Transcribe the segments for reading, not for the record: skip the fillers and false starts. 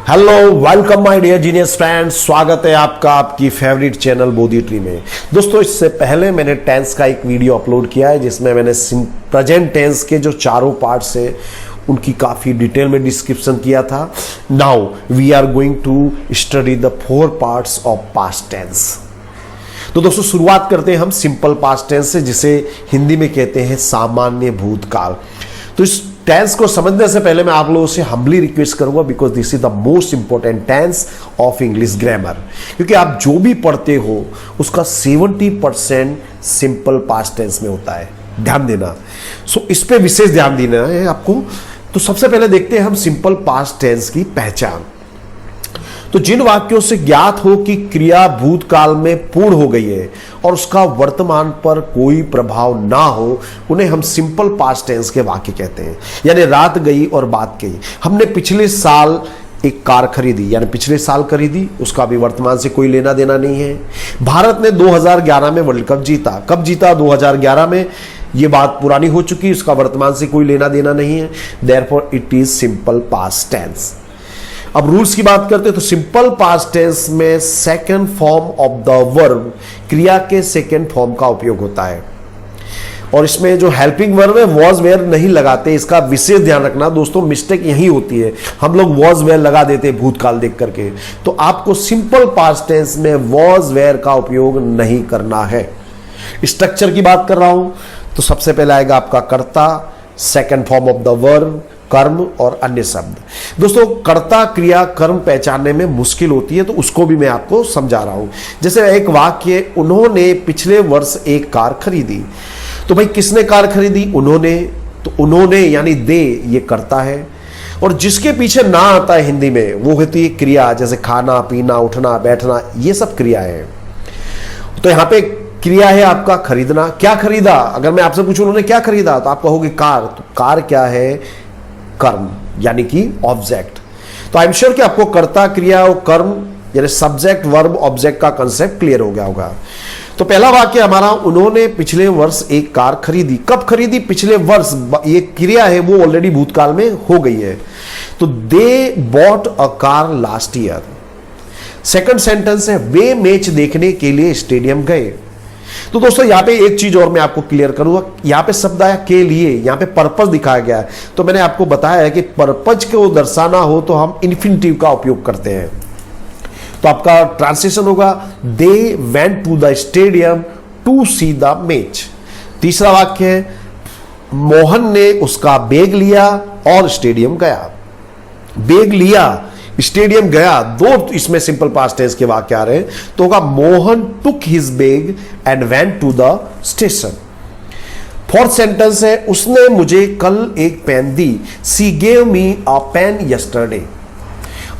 Hello, welcome my dear genius friends. स्वागत है आपका आपकी फेवरेट चैनल बोधी ट्री में। दोस्तों, इससे पहले मैंने टेंस का एक वीडियो अपलोड किया है जिसमें मैंने प्रेजेंट टेंस के जो चारों पार्ट्स है उनकी काफी डिटेल में डिस्क्रिप्शन किया था। Now we are going to study the 4 parts of past tense. तो दोस्तों, शुरुआत करते हैं हम सिंपल पास्ट टेंस से, जिसे हिंदी में कहते हैं सामान्य भूतकाल। तो इस टेंस को समझने से पहले मैं आप लोगों से हम्बली रिक्वेस्ट करूंगा, because this is the most important tense of English grammar. क्योंकि आप जो भी पढ़ते हो उसका 70% सिंपल पास्ट टेंस में होता है, ध्यान देना। सो इस पे विशेष ध्यान देना है आपको। तो सबसे पहले देखते हैं हम सिंपल पास्ट टेंस की पहचान। तो जिन वाक्यों से ज्ञात हो कि क्रिया भूतकाल में पूर्ण हो गई है और उसका वर्तमान पर कोई प्रभाव ना हो, उन्हें हम सिंपल पास्ट टेंस के वाक्य कहते हैं। यानी रात गई और बात गई। हमने पिछले साल एक कार खरीदी, यानी पिछले साल खरीदी, उसका भी वर्तमान से कोई लेना देना नहीं है। भारत ने 2011 में वर्ल्ड कप जीता। कब जीता? 2011 में। ये बात पुरानी हो चुकी, उसका वर्तमान से कोई लेना देना नहीं है। Therefore it is simple past tense. अब रूल्स की बात करते हैं तो सिंपल पास्ट टेंस में second form of the verb, क्रिया के सेकंड फॉर्म का उपयोग होता है। और इसमें जो हेल्पिंग वर्ब है वॉज वेयर नहीं लगाते, इसका विशेष ध्यान रखना दोस्तों। मिस्टेक यही होती है, हम लोग वॉज वेयर लगा देते हैं भूतकाल देख करके। तो आपको सिंपल पास्ट टेंस में वॉज वेयर का उपयोग नहीं करना है। स्ट्रक्चर की बात कर रहा हूं तो सबसे पहले आएगा आपका कर्ता, second form of the verb, कर्म और अन्य शब्द। दोस्तों, कर्ता क्रिया कर्म पहचानने में मुश्किल होती है, तो उसको भी मैं आपको समझा रहा हूं। जैसे एक वाक्य, उन्होंने पिछले वर्ष एक कार खरीदी। तो भाई किसने कार खरीदी? उन्होंने। तो उन्होंने यानी दे, ये कर्ता है। और जिसके पीछे ना आता है हिंदी में वो होती है क्रिया, जैसे खाना पीना उठना बैठना, ये सब क्रिया है। तो यहां पे क्रिया है आपका खरीदना। क्या खरीदा? अगर मैं आपसे पूछूं उन्होंने क्या खरीदा तो आप कहोगे कार। तो कार क्या है? कर्म, यानी कि ऑब्जेक्ट। तो आई एम श्योर कि आपको कर्ता क्रिया और कर्म यानी सब्जेक्ट वर्ब ऑब्जेक्ट का कंसेप्ट क्लियर हो गया होगा। तो पहला वाक्य हमारा, उन्होंने पिछले वर्ष एक कार खरीदी। कब खरीदी? पिछले वर्ष। ये क्रिया है वो ऑलरेडी भूतकाल में हो गई है। तो they bought a car last year. Second sentence है, वे मैच देखने के लिए स्टेडियम गए। तो दोस्तों, यहां पे एक चीज और मैं आपको क्लियर करूंगा। यहां पे शब्द आया के लिए, यहां पे पर्पस दिखाया गया है। तो मैंने आपको बताया है कि पर्पज को दर्शाना हो तो हम इन्फिनिटिव का उपयोग करते हैं। तो आपका ट्रांसलेशन होगा, they went to the stadium to see the match. तीसरा वाक्य है, मोहन ने उसका बैग लिया और स्टेडियम गया। बैग लिया, स्टेडियम गया, दो इसमें सिंपल पास्ट टेंस के वाक्य आ रहे हैं। तो होगा, Mohan took his bag and went to the station. Fourth sentence है, उसने मुझे कल एक पेन दी। She gave me a pen yesterday.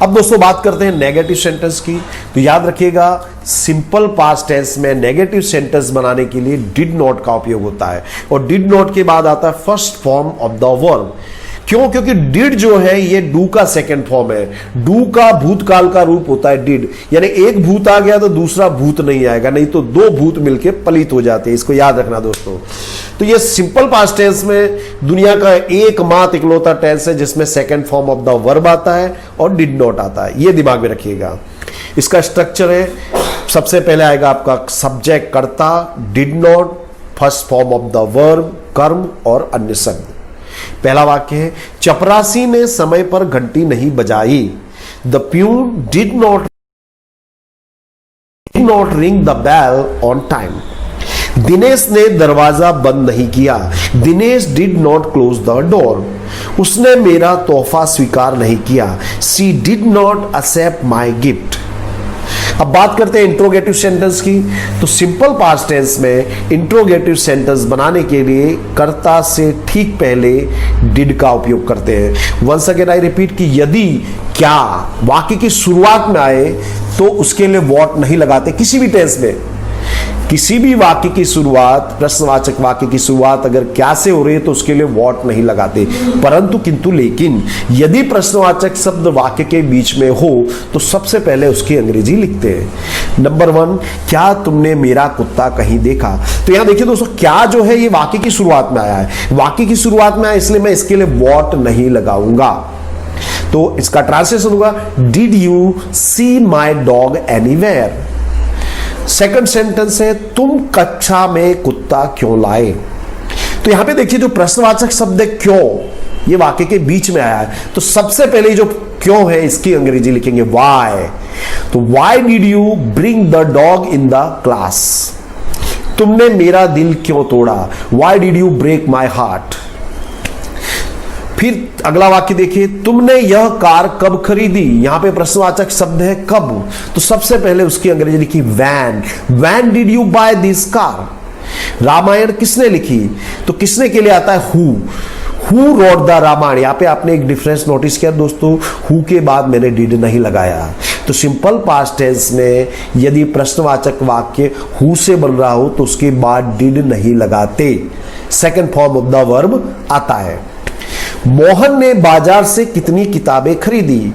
अब दोस्तों बात करते हैं नेगेटिव सेंटेंस की। तो याद रखिएगा, सिंपल पास्ट टेंस में नेगेटिव सेंटेंस बनाने के लिए डिड नॉट का उपयोग होता है। और डिड नॉट के बाद आता है first form of the verb. क्यों? क्योंकि डिड जो है ये डू का सेकंड फॉर्म है। डू का भूतकाल का रूप होता है डिड, यानी एक भूत आ गया तो दूसरा भूत नहीं आएगा, नहीं तो दो भूत मिलके पलित हो जाते हैं। इसको याद रखना दोस्तों। तो ये सिंपल पास्ट टेंस में दुनिया का एकमात्र इकलौता टेंस है जिसमें second form of the verb आता है और डिड नॉट आता है। ये दिमाग में रखिएगा। इसका स्ट्रक्चर है, सबसे पहले आएगा आपका सब्जेक्ट कर्ता, did not, first form of the verb, कर्म और अन्य शब्द। पहला वाक्य है, चपरासी ने समय पर घंटी नहीं बजाई। The peon did not ring the bell on time. Dinesh ने दरवाजा बंद नहीं किया। Dinesh did not close the door. उसने मेरा तोहफा स्वीकार नहीं किया। She did not accept my gift. अब बात करते हैं इंट्रोगेटिव सेंटेंस की। तो सिंपल पास्ट टेंस में इंट्रोगेटिव सेंटेंस बनाने के लिए कर्ता से ठीक पहले डिड का उपयोग करते हैं। वंस अगेन आई रिपीट कि यदि क्या वाक्य की शुरुआत में आए तो उसके लिए व्हाट नहीं लगाते किसी भी टेंस में। किसी भी वाक्य की शुरुआत, प्रश्नवाचक वाक्य की शुरुआत अगर क्या से हो रही है तो उसके लिए व्हाट नहीं लगाते। परंतु किंतु लेकिन यदि प्रश्नवाचक शब्द वाक्य के बीच में हो तो सबसे पहले उसकी अंग्रेजी लिखते हैं। नंबर 1, क्या तुमने मेरा कुत्ता कहीं देखा? तो यहां देखिए दोस्तों, क्या जो है ये वाक्य की शुरुआत में आया है। वाक्य की शुरुआत में आया इसलिए मैं इसके लिए व्हाट नहीं लगाऊंगा। तो इसका ट्रांसलेशन होगा did you see my dog anywhere. Second sentence है तुम कक्षा में कुत्ता क्यों लाए। तो यहां पे देखिए जो प्रश्नवाचक शब्द है क्यों, ये वाक्य के बीच में आया है, तो सबसे पहले जो क्यों है इसकी अंग्रेजी लिखेंगे वाई। तो why did you bring the dog in the class, तुमने मेरा दिल क्यों तोड़ा, why did you break my heart. फिर अगला वाक्य देखिए तुमने यह कार कब खरीदी, यहां पे प्रश्नवाचक शब्द है कब, तो सबसे पहले उसकी अंग्रेजी लिखी when, when did you buy this car. Ramayana किसने लिखी, तो किसने के लिए आता है हु रोट द रामायण। यहां पे आपने एक डिफरेंस नोटिस किया दोस्तों, हु के बाद मैंने डिड नहीं लगाया। तो सिंपल पास्ट टेंस में यदि प्रश्नवाचक वाक्य हु से बन रहा हो तो उसके बाद डिड नहीं लगाते, second form of the verb आता है। मोहन ने बाजार से कितनी किताबें खरीदी,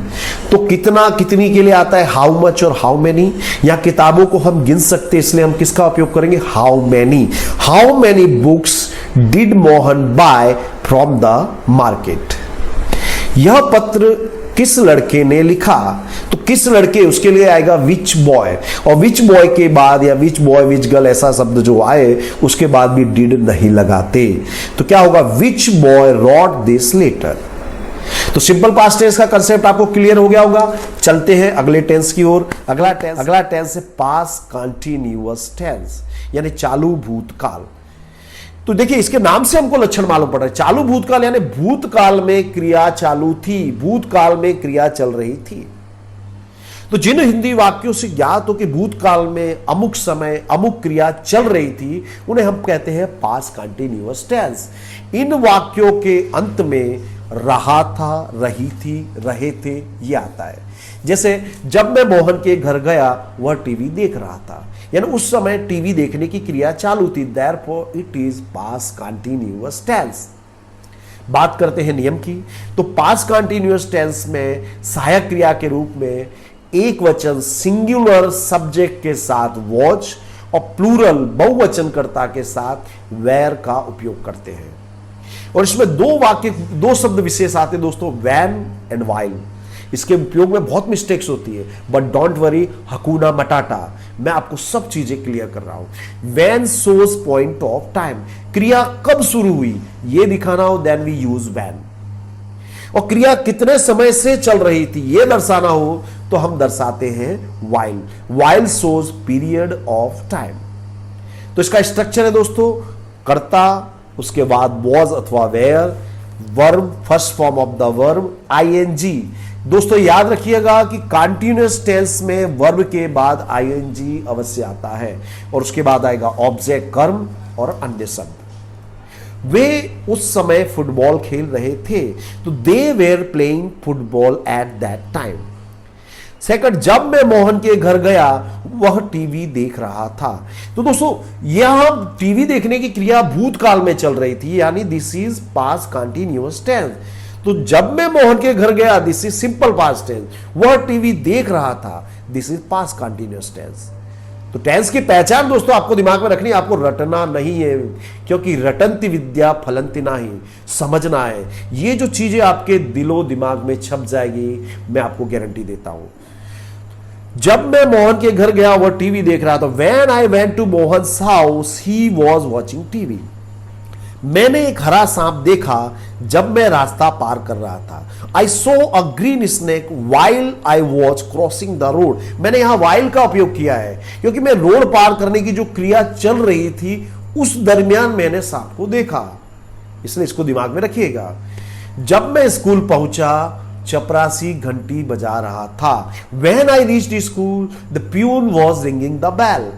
तो कितना कितनी के लिए आता है हाउ मच और हाउ मेनी। या किताबों को हम गिन सकते इसलिए हम किसका उपयोग करेंगे how many books did Mohan buy from the market. यह पत्र किस लड़के ने लिखा, तो किस लड़के उसके लिए आएगा विच बॉय, और विच बॉय के बाद या विच बॉय विच गर्ल ऐसा शब्द जो आए उसके बाद भी डिड नहीं लगाते, तो क्या होगा विच बॉय रॉट दिस लेटर। तो सिंपल पास्ट टेंस का कंसेप्ट आपको क्लियर हो गया होगा। चलते हैं अगले टेंस की ओर। अगला टेंस है पास्ट कंटिन्यूअस टेंस, यानी चालू भूतकाल। तो देखिए इसके नाम से हमको लक्षण मालूम पड़ रहा है, चालू भूतकाल यानी भूतकाल में क्रिया चालू थी, भूतकाल में क्रिया चल रही थी। तो जिन हिंदी वाक्यों से ज्ञात हो कि भूतकाल में अमुक समय अमुक क्रिया चल रही थी उन्हें हम कहते हैं पास्ट कंटिन्यूअस टेंस। इन वाक्यों के अंत में रहा था, रही थी, रहे थे ये आता है। जैसे जब मैं मोहन के घर गया वह टीवी देख रहा था, यानी उस समय टीवी देखने की क्रिया चालू थी, therefore it is past continuous tense. बात करते हैं नियम की, तो पास्ट कंटिन्यूअस टेंस में सहायक क्रिया के रूप में एक वचन सिंगुलर सब्जेक्ट के साथ वॉच और प्लूरल बहुवचनकर्ता के साथ वेयर का उपयोग करते हैं। और इसमें दो शब्द विशेष आते हैं दोस्तों, वैन एंड वाइल। इसके उपयोग में बहुत मिस्टेक्स होती है, बट डोंट वरी, हकूना मटाटा, मैं आपको सब चीजें क्लियर कर रहा हूं। When shows point of time, क्रिया कब शुरू हुई ये दिखाना हो देन वी यूज वैन। और क्रिया कितने समय से चल रही थी ये दर्शाना हो तो हम दर्शाते हैं while, while shows period of time. तो इसका स्ट्रक्चर है दोस्तों, कर्ता, उसके बाद वॉज अथवा were, verb first form of the verb ING. दोस्तों याद रखिएगा कि कंटीन्यूअस टेंस में वर्ब के बाद आईएनजी अवश्य आता है और उसके बाद आएगा ऑब्जेक्ट कर्म और अन्य शब्द। वे उस समय फुटबॉल खेल रहे थे, तो they were playing football eight that time. Second, जब मैं मोहन के घर गया वह टीवी देख रहा था। तो दोस्तों यह टीवी देखने की क्रिया भूतकाल में चल रही थी, यानी this is past continuous tense. तो जब मैं मोहन के घर गया this is simple past tense, वह टीवी देख रहा था this is past continuous tense. तो टेंस की पहचान दोस्तों आपको दिमाग में रखनी है, आपको रटना नहीं है, क्योंकि रटंती विद्या फलंती नाही, समझना है। ये जो चीजें आपके दिलो दिमाग में छप जाएगी मैं आपको गारंटी देता हूं। जब मैं मोहन के घर गया वह टीवी देख रहा था, when I went to Mohan's house he was watching TV. मैंने एक हरा सांप देखा जब मैं रास्ता पार कर रहा था। I saw a green snake while I was crossing the road. मैंने यहां वाइल का उपयोग किया है क्योंकि मैं रोड पार करने की जो क्रिया चल रही थी उस दरमियान मैंने सांप को देखा, इसलिए इसको दिमाग में रखिएगा। जब मैं स्कूल पहुंचा चपरासी घंटी बजा रहा था। When I reached school the peon was ringing the bell.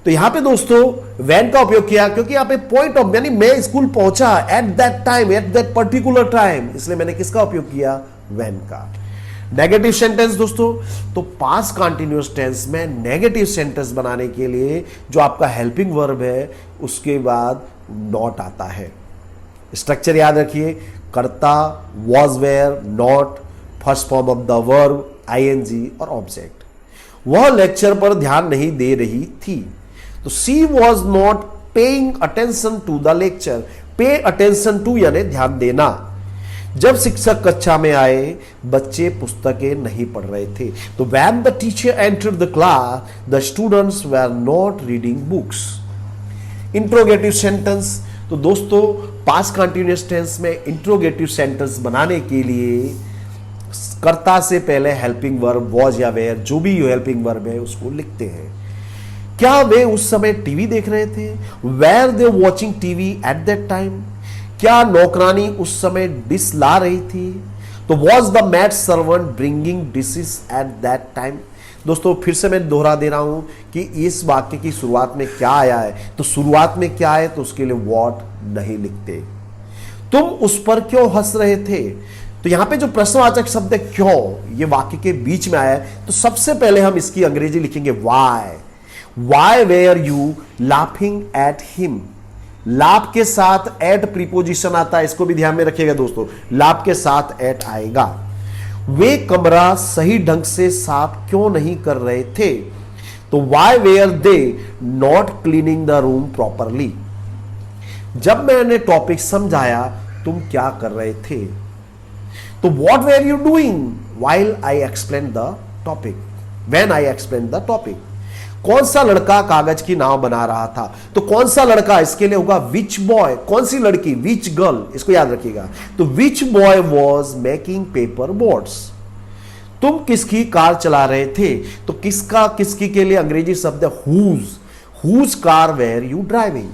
तो यहां पे दोस्तों व्हेन का उपयोग किया क्योंकि यहां पे पॉइंट ऑफ, यानी मैं स्कूल पहुंचा eight that time, at that particular time, इसलिए मैंने किसका उपयोग किया व्हेन का। नेगेटिव सेंटेंस दोस्तों, तो पास्ट कंटिन्यूअस टेंस में नेगेटिव सेंटेंस बनाने के लिए जो आपका हेल्पिंग वर्ब है उसके बाद नॉट आता है। स्ट्रक्चर याद रखिए, कर्ता, was were, not, first form of the verb ING और ऑब्जेक्ट। वह लेक्चर पर ध्यान नहीं दे रही थी, तो she was not paying attention to the lecture. Pay attention to यानी ध्यान देना। जब शिक्षक कक्षा में आए बच्चे पुस्तकें नहीं पढ़ रहे थे। तो when the teacher entered the class, the students were not reading books. Interrogative sentence. तो दोस्तों पास्ट कंटिन्यूअस टेंस में इंट्रोगेटिव सेंटेंस बनाने के लिए कर्ता से पहले हेल्पिंग वर्ब वॉज या वेयर, जो भी हेल्पिंग वर्ब है उसको लिखते हैं। क्या वे उस समय टीवी देख रहे थे? Were they watching TV at that time? क्या नौकरानी उस समय डिश ला रही थी? तो was the maid servant bringing dishes at that time? दोस्तों फिर से मैं दोहरा दे रहा हूं कि इस वाक्य की शुरुआत में क्या आया है, तो शुरुआत में क्या है तो उसके लिए व्हाट नहीं लिखते। तुम उस पर क्यों हंस रहे थे? तो यहां पे जो प्रश्नवाचक शब्द है क्यों, ये वाक्य के बीच में आया है, तो सबसे पहले हम इसकी अंग्रेजी लिखेंगे why were you laughing at him. लाभ के साथ एट प्रीपोजिशन आता है, इसको भी ध्यान में रखिएगा दोस्तों, लाभ के साथ एट आएगा। वे कमरा सही ढंग से साफ क्यों नहीं कर रहे थे? तो why were they not cleaning the room properly. जब मैंने टॉपिक समझाया तुम क्या कर रहे थे? तो what were you doing while I explain the topic, when I explain the topic. कौन सा लड़का कागज की नाव बना रहा था? तो कौन सा लड़का, इसके लिए होगा विच बॉय। कौन सी लड़की? विच गर्ल, इसको याद रखिएगा। तो which boy was making paper boats. तुम किसकी कार चला रहे थे? तो किसका, किसकी के लिए अंग्रेजी शब्द है whose car were you driving.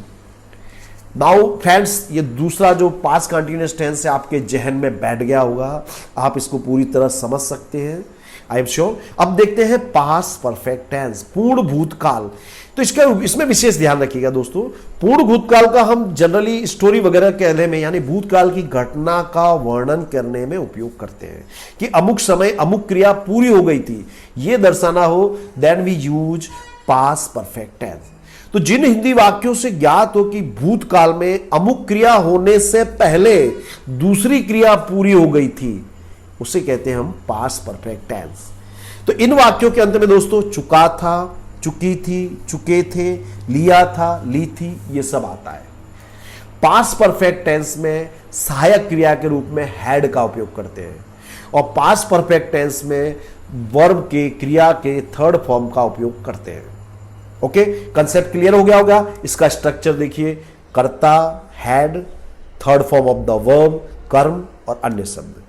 Now friends, ये दूसरा जो पास्ट कंटिन्यूअस टेंस है आपके जहन में बैठ गया होगा, आप इसको पूरी तरह समझ सकते हैं, आई एम श्योर। अब देखते हैं पास्ट परफेक्ट टेंस, पूर्ण भूतकाल। तो इसमें विशेष ध्यान रखिएगा दोस्तों। पूर्ण भूतकाल का हम जनरली स्टोरी वगैरह कहने में, यानी भूतकाल की घटना का वर्णन करने में उपयोग करते हैं कि अमुक समय अमुक क्रिया पूरी हो गई थी, यह दर्शाना हो, then we use past perfect tense. तो जिन हिंदी वाक्यों से ज्ञात हो कि भूतकाल में अमुक क्रिया होने से पहले दूसरी क्रिया पूरी हो गई थी, उसे कहते हैं हम पास्ट परफेक्ट टेंस। तो इन वाक्यों के अंत में दोस्तों चुका था, चुकी थी, चुके थे, लिया था, ली थी, ये सब आता है। पास्ट परफेक्ट टेंस में सहायक क्रिया के रूप में हैड का उपयोग करते हैं और पास्ट परफेक्ट टेंस में वर्ब के, क्रिया के थर्ड फॉर्म का उपयोग करते हैं। ओके, कंसेप्ट क्लियर हो गया होगा। इसका स्ट्रक्चर देखिए, कर्ता, had, third form of the verb, कर्म और अन्य शब्द।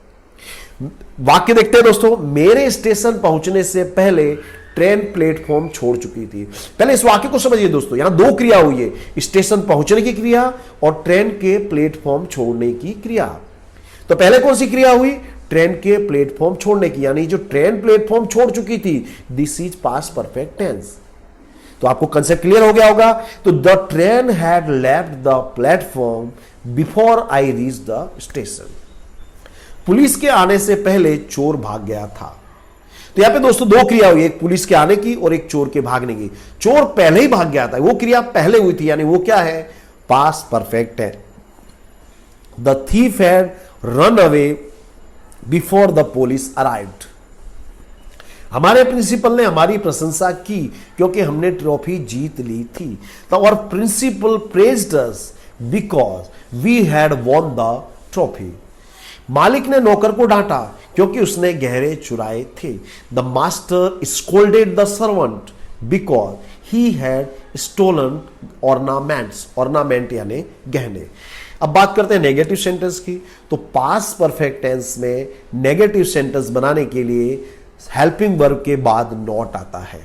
वाक्य देखते हैं दोस्तों। मेरे स्टेशन पहुंचने से पहले ट्रेन प्लेटफॉर्म छोड़ चुकी थी। पहले इस वाक्य को समझिए दोस्तों, यहां दो क्रिया हुई है, स्टेशन पहुंचने की क्रिया और ट्रेन के प्लेटफॉर्म छोड़ने की क्रिया। तो पहले कौन सी क्रिया हुई? ट्रेन के प्लेटफॉर्म छोड़ने की, यानी जो ट्रेन प्लेटफॉर्म छोड़ चुकी थी, this is past perfect tense. तो आपको कंसेप्ट क्लियर हो गया होगा। तो the train had left the platform before I reach the station. Police के आने से पहले चोर भाग गया था। तो यहां पे दोस्तों दो क्रिया हुई, एक पुलिस के आने की और एक चोर के भागने की। चोर पहले ही भाग गया था, वो क्रिया पहले हुई थी, यानी वो क्या है? पास्ट परफेक्ट है। The thief had run away before the police arrived. हमारे प्रिंसिपल ने हमारी प्रशंसा की क्योंकि हमने ट्रॉफी जीत ली थी। तो our principal praised us because we had won the trophy. मालिक ने नौकर को डांटा क्योंकि उसने गहरे चुराए थे। The master scolded the servant because he had stolen ornaments. Ornament यानी गहने। अब बात करते हैं नेगेटिव सेंटेंस की। तो पास्ट परफेक्ट टेंस में नेगेटिव सेंटेंस बनाने के लिए हेल्पिंग वर्ब के बाद नॉट आता है,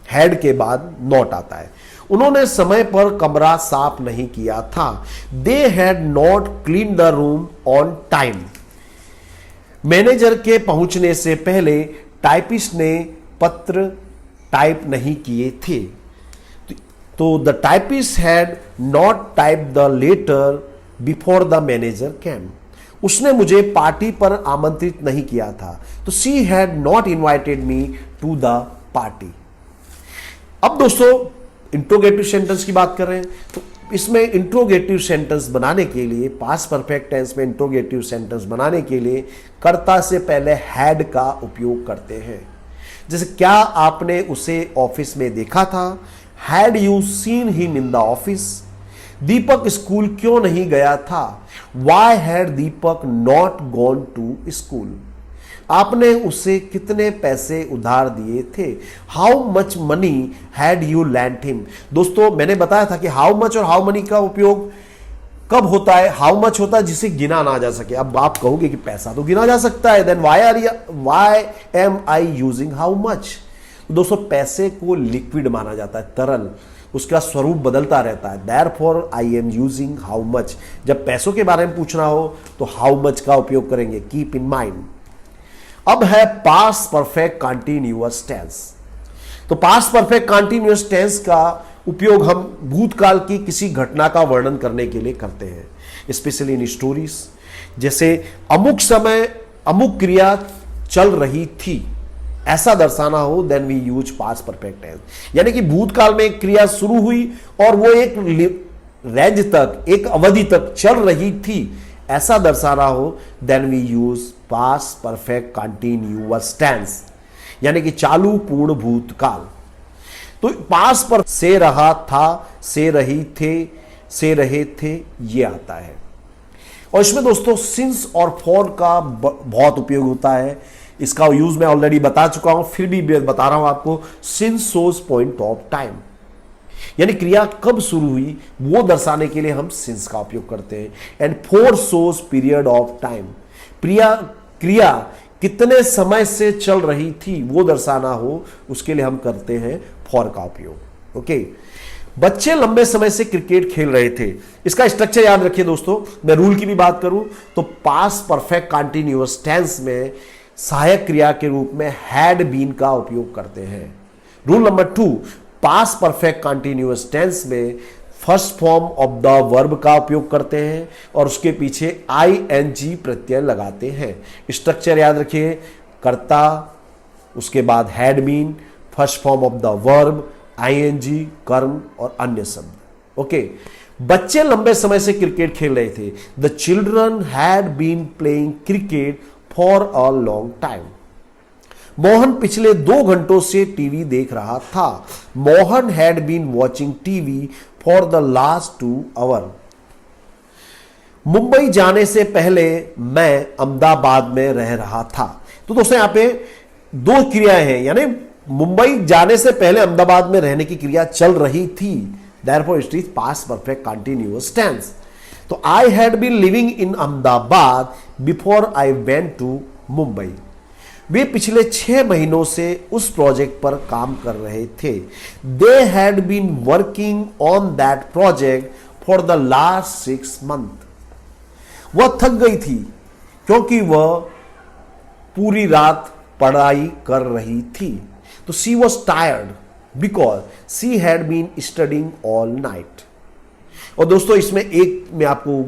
हैड के बाद नॉट आता है। उन्होंने समय पर कमरा साफ नहीं किया था। दे had not clean the room on time. Manager के पहुंचने से पहले टाइपिस्ट ने पत्र टाइप नहीं किए थे। तो the typist had not type the letter before the manager came. उसने मुझे पार्टी पर आमंत्रित नहीं किया था। तो she had not invited me to the party. अब दोस्तों इंट्रोगेटिव सेंटेंस की बात कर रहे हैं। तो इसमें इंट्रोगेटिव सेंटेंस बनाने के लिए, पास्ट परफेक्ट टेंस में इंट्रोगेटिव सेंटेंस बनाने के लिए कर्ता से पहले हैड का उपयोग करते हैं। जैसे क्या आपने उसे ऑफिस में देखा था? Had you seen him in the office? Deepak school क्यों नहीं गया था? Why had Deepak not gone to school? आपने उसे कितने पैसे उधार दिए थे? How much money had you lend him? दोस्तों मैंने बताया था कि हाउ मच और हाउ मनी का उपयोग कब होता है? हाउ मच होता है जिसे गिना ना जा सके। अब आप कहोगे कि पैसा तो गिना जा सकता है, then why am I using how much? दोस्तों पैसे को लिक्विड माना जाता है, तरल, उसका स्वरूप बदलता रहता है। Therefore I am using how much. जब पैसों के बारे में पूछना हो तो हाउ मच का उपयोग करेंगे, कीप इन माइंड। अब है पास्ट परफेक्ट कंटीन्यूअस टेंस। तो पास्ट परफेक्ट कंटीन्यूअस टेंस का उपयोग हम भूतकाल की किसी घटना का वर्णन करने के लिए करते हैं, स्पेशली इन स्टोरीज। जैसे अमुक समय अमुक क्रिया चल रही थी, ऐसा दर्शाना हो, then we use past perfect tense. यानी कि भूतकाल में एक क्रिया शुरू हुई और वो एक रेंज तक, एक अवधि तक चल रही थी, ऐसा दर्शाना हो, then we use past perfect continuous tense, यानी कि चालू पूर्ण भूतकाल। तो पास्ट पर से रहा था, से रही थे, से रहे थे, ये आता है। और इसमें दोस्तों सिंस और फॉर का बहुत उपयोग होता है। इसका यूज मैं ऑलरेडी बता चुका हूं, फिर भी बता रहा हूं आपको। Since shows point of time, यानी क्रिया कब शुरू हुई वो दर्शाने के लिए हम सिंस का उपयोग करते हैं। And four shows period of time, क्रिया कितने समय से चल रही थी वो दर्शाना हो, उसके लिए हम करते हैं फॉर का उपयोग। ओके, बच्चे लंबे समय से क्रिकेट खेल रहे थे। इसका स्ट्रक्चर याद रखिए दोस्तों। मैं रूल की भी बात करूं तो पास्ट परफेक्ट कंटीन्यूअस टेंस में सहायक क्रिया के रूप में हैड बीन का उपयोग करते हैं। Rule number 2, past perfect continuous tense में first form of the verb का उपयोग करते हैं और उसके पीछे ing प्रत्यय लगाते हैं। स्ट्रक्चर याद रखिए, कर्ता, उसके बाद had been, first form of the verb, ing, कर्म और अन्य शब्द। ओके, बच्चे लंबे समय से क्रिकेट खेल रहे थे। The children had been playing cricket for a long time. Mohan पिछले 2 घंटों से टीवी देख रहा था। Mohan had been watching TV for the last 2 hour. Mumbai जाने से पहले मैं अहमदाबाद में रह रहा था। तो दोस्तों यहां पे 2 क्रियाएं हैं, यानी मुंबई जाने से पहले अहमदाबाद में रहने की क्रिया चल रही थी। Therefore it is past perfect continuous tense. तो I had been living in Ahmedabad before I went to Mumbai. वे पिछले 6 महीनों से उस प्रोजेक्ट पर काम कर रहे थे। They had been working on that project for the last 6 months. वह थक गई थी क्योंकि वह पूरी रात पढ़ाई कर रही थी। तो she was tired because she had been studying all night. और दोस्तों इसमें एक मैं आपको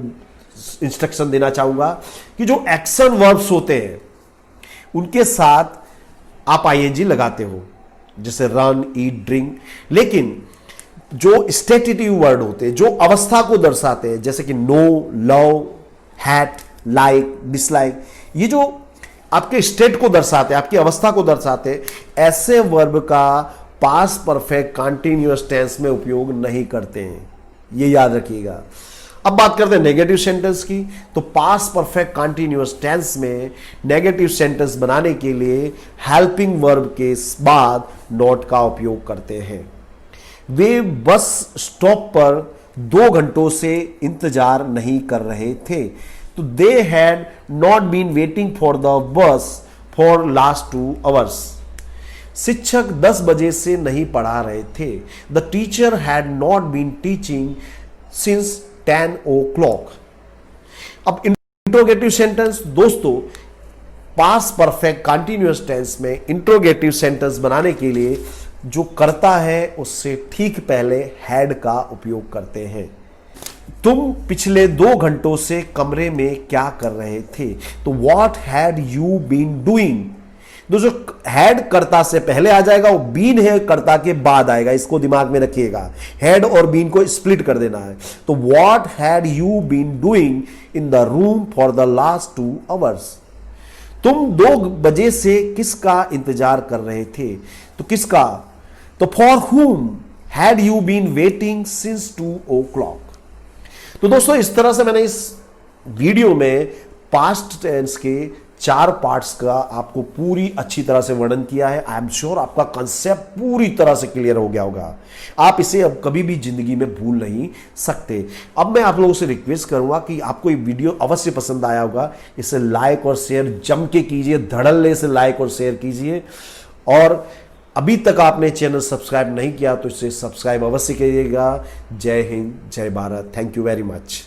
इंस्ट्रक्शन देना चाहूंगा कि जो एक्शन वर्ब्स होते हैं उनके साथ आप ing लगाते हो, जैसे रन, ईट, ड्रिंक, लेकिन जो स्टेटिव वर्ड होते हैं जो अवस्था को दर्शाते हैं, जैसे कि know, love, hate, like, dislike, ये जो आपके स्टेट को दर्शाते हैं, आपकी अवस्था को दर्शाते हैं, ऐसे वर्ब का पास्ट परफेक्ट कंटीन्यूअस टेंस में उपयोग नहीं करते हैं, ये याद रखिएगा। अब बात करते हैं नेगेटिव सेंटेंस की। तो पास्ट परफेक्ट कंटीन्यूअस टेंस में नेगेटिव सेंटेंस बनाने के लिए हेल्पिंग वर्ब के बाद नॉट का उपयोग करते हैं। वे बस स्टॉप पर 2 घंटों से इंतजार नहीं कर रहे थे। तो they had not been waiting for the bus for last 2 hours. शिक्षक 10 बजे से नहीं पढ़ा रहे थे। The teacher had not been teaching since 10 o'clock। अब इंट्रोगेटिव सेंटेंस दोस्तों, पास्ट परफेक्ट कंटीन्यूअस टेंस में इंट्रोगेटिव सेंटेंस बनाने के लिए जो करता है उससे ठीक पहले हैड का उपयोग करते हैं। तुम पिछले 2 घंटों से कमरे में क्या कर रहे थे? तो what had you been doing. दोस्तों हैड कर्ता से पहले आ जाएगा, वो बीन है कर्ता के बाद आएगा, इसको दिमाग में रखिएगा। हैड और बीन को स्प्लिट कर देना है। तो what had you been doing in the room for the last 2 hours. तुम 2 बजे से किसका इंतजार कर रहे थे? तो किसका? तो for whom had you been waiting since 2 o'clock। तो दोस्तों इस तरह से मैंने इस वीडियो में पास्ट टेंस के 4 पार्ट्स का आपको पूरी अच्छी तरह से वर्णन किया है। आई एम श्योर आपका कंसेप्ट पूरी तरह से क्लियर हो गया होगा। आप इसे अब कभी भी जिंदगी में भूल नहीं सकते। अब मैं आप लोगों से रिक्वेस्ट करूंगा कि आपको ये वीडियो अवश्य पसंद आया होगा, इसे लाइक और शेयर जम के कीजिए, धड़ल्ले से लाइक और शेयर कीजिए। और अभी तक आपने चैनल सब्सक्राइब नहीं किया तो इसे सब्सक्राइब अवश्य कीजिएगा। जय हिंद, जय Bharat. Thank you very much.